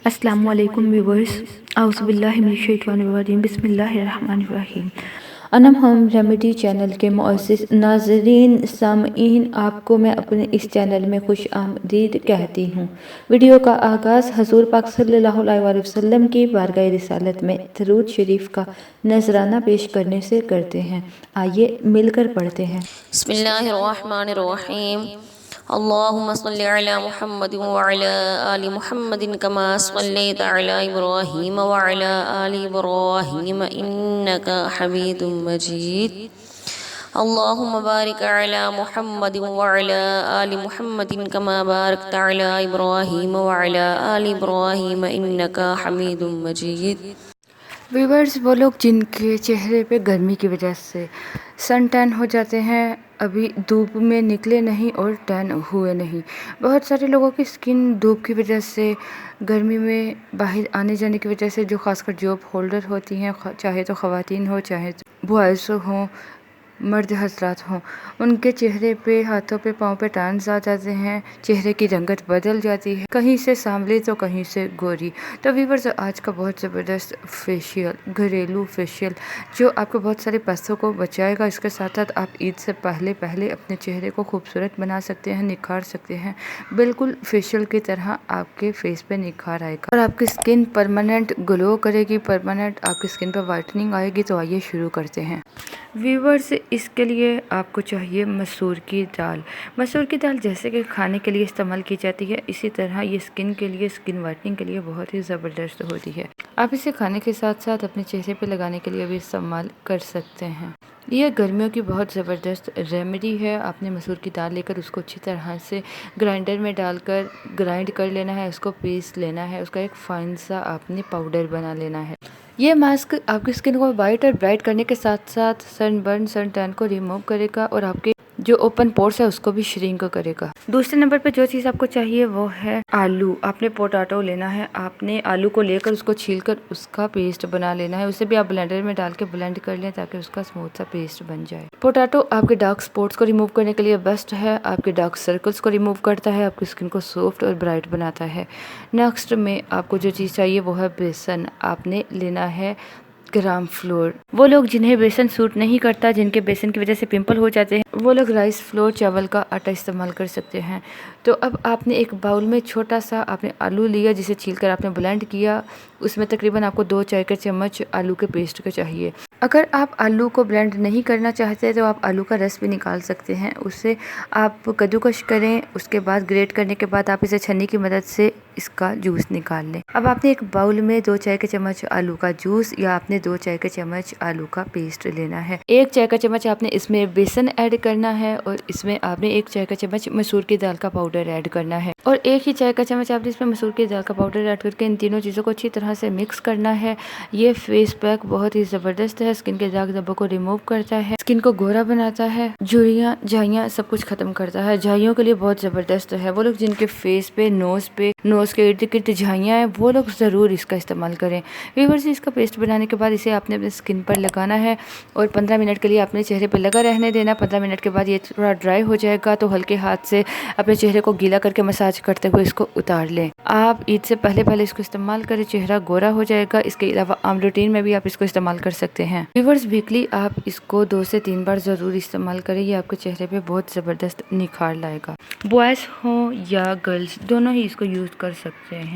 अस्सलामु अलैकुम व्यूअर्स, औज़ुबिल्लाहि मिनश शैतानिर रजीम, बिस्मिल्लाहिर रहमानिर रहीम। Anam home remedy channel के मुअज़्ज़िज़ नाज़रीन सामईन, आपको मैं अपने इस चैनल में खुश आमदीद कहती हूँ। वीडियो का आगाज़ हज़ूर पाक सल्लल्लाहु अलैहि वसल्लम की बारगाह रिसालत में दरूद शरीफ का नजराना पेश करने से करते हैं। आइए मिलकर पढ़ते हैं। बिस्मिल्लाहिर्रहमानिर्रहीम। अल्लाहुम्मा सल्लि अला मुहम्मद व अला आलि मुहम्मदिन कमा सल्लैता अला इब्राहीम व अला आलि इब्राहीम इन्नका हमीदुम मजीद। अल्लाहुम्मा बारिक अला मुहम्मद व अला आलि मुहम्मदिन कमा बारकता अला इब्राहीम व अला आलि इब्राहीम इन्नका हमीदुम मजीद। व्यूवर्स, वो लोग जिनके चेहरे पे गर्मी की वजह से सन टैन हो जाते हैं, अभी धूप में निकले नहीं और टैन हुए नहीं। बहुत सारे लोगों की स्किन धूप की वजह से, गर्मी में बाहर आने जाने की वजह से, जो खासकर जॉब होल्डर होती हैं, चाहे तो ख़वातीन हो चाहे तो बॉयज़ हों, मर्द हजरात हों, उनके चेहरे पे, हाथों पे, पाँव पे टैन्स आ जाते हैं। चेहरे की रंगत बदल जाती है, कहीं से सांवली तो कहीं से गोरी। तो व्यूअर्स, आज का बहुत ज़बरदस्त फेशियल, घरेलू फेशियल, जो आपको बहुत सारे पैसों को बचाएगा। इसके साथ साथ आप ईद से पहले पहले अपने चेहरे को खूबसूरत बना सकते हैं, निखार सकते हैं। बिल्कुल फेशियल की तरह आपके फेस पे निखार आएगा और आपकी स्किन परमानेंट ग्लो करेगी, परमानेंट आपकी स्किन पर वाइटनिंग आएगी। तो आइए शुरू करते हैं। व्यूवर्स, इसके लिए आपको चाहिए मसूर की दाल। मसूर की दाल जैसे कि खाने के लिए इस्तेमाल की जाती है, इसी तरह ये स्किन के लिए, स्किन वाइटनिंग के लिए बहुत ही ज़बरदस्त होती है। आप इसे खाने के साथ साथ अपने चेहरे पे लगाने के लिए भी इस्तेमाल कर सकते हैं। यह गर्मियों की बहुत ज़बरदस्त रेमेडी है। आपने मसूर की दाल लेकर उसको अच्छी तरह से ग्राइंडर में डालकर ग्राइंड कर लेना है, उसको पीस लेना है, उसका एक फाइन सा आपने पाउडर बना लेना है। ये मास्क आपकी स्किन को वाइट और ब्राइट करने के साथ साथ सनबर्न, सन टैन को रिमूव करेगा और आपके जो ओपन पोर्स है उसको भी श्रिंक करेगा। दूसरे नंबर पे जो चीज़ आपको चाहिए वो है आलू। आपने पोटैटो लेना है, आपने आलू को लेकर उसको छीलकर उसका पेस्ट बना लेना है। उसे भी आप ब्लेंडर में डाल के ब्लेंड कर लें ताकि उसका स्मूथ सा पेस्ट बन जाए। पोटैटो आपके डार्क स्पॉट्स को रिमूव करने के लिए बेस्ट है, आपके डार्क सर्कल्स को रिमूव करता है, आपकी स्किन को सॉफ्ट और ब्राइट बनाता है। नेक्स्ट में आपको जो चीज़ चाहिए वो है बेसन। आपने लेना है ग्राम फ्लोर। वो लोग जिन्हें बेसन सूट नहीं करता, जिनके बेसन की वजह से पिंपल हो जाते हैं, वो लोग राइस फ्लोर, चावल का आटा इस्तेमाल कर सकते हैं। तो अब आपने एक बाउल में छोटा सा आपने आलू लिया, जिसे छीलकर आपने ब्लेंड किया। उसमें तकरीबन आपको 2 चाय के चम्मच आलू के पेस्ट का चाहिए। अगर आप आलू को ब्लेंड नहीं करना चाहते तो आप आलू का रस भी निकाल सकते हैं। उससे आप कद्दूकश करें, उसके बाद ग्रेट करने के बाद आप इसे छन्नी की मदद से इसका जूस निकाल लें। अब आपने एक बाउल में 2 चाय के चम्मच आलू का जूस या आपने 2 चाय के चम्मच आलू का पेस्ट लेना है। 1 चाय का चम्मच आपने इसमें बेसन ऐड करना है और इसमें आपने 1 चाय का चम्मच मसूर की दाल का पाउडर ऐड करना है और 1 ही चाय का चम्मच आपने इसमें मसूर की दाल का पाउडर ऐड करके इन तीनों चीज़ों को अच्छी तरह से मिक्स करना है। ये फेस पैक बहुत ही ज़बरदस्त है, स्किन के दाग धब्बों को रिमूव करता है, स्किन को गोरा बनाता है, झुर्रियाँ, झाइयाँ सब कुछ खत्म करता है। झाइयों के लिए बहुत ज़बरदस्त है। वो लोग जिनके फेस पे, नोज के इर्द गिर्द झाइयाँ हैं, वो लोग ज़रूर इसका इस्तेमाल करें। व्यूअर्स, इसका पेस्ट बनाने के बाद इसे आपने अपने स्किन पर लगाना है और 15 मिनट के लिए अपने चेहरे पर लगा रहने देना। 15 मिनट के बाद ये थोड़ा ड्राई हो जाएगा तो हल्के हाथ से अपने चेहरे को गीला करके मसाज करते हुए इसको उतार लें। आप ईद से पहले पहले इसको इस्तेमाल करें, चेहरा गोरा हो जाएगा। इसके अलावा आम रूटीन में भी आप इसको इस्तेमाल कर सकते हैं। व्यूअर्स, वीकली आप इसको 2 से 3 बार ज़रूर इस्तेमाल करें। ये आपके चेहरे पे बहुत ज़बरदस्त निखार लाएगा। बॉयज़ हों या गर्ल्स, दोनों ही इसको यूज़ कर सकते हैं।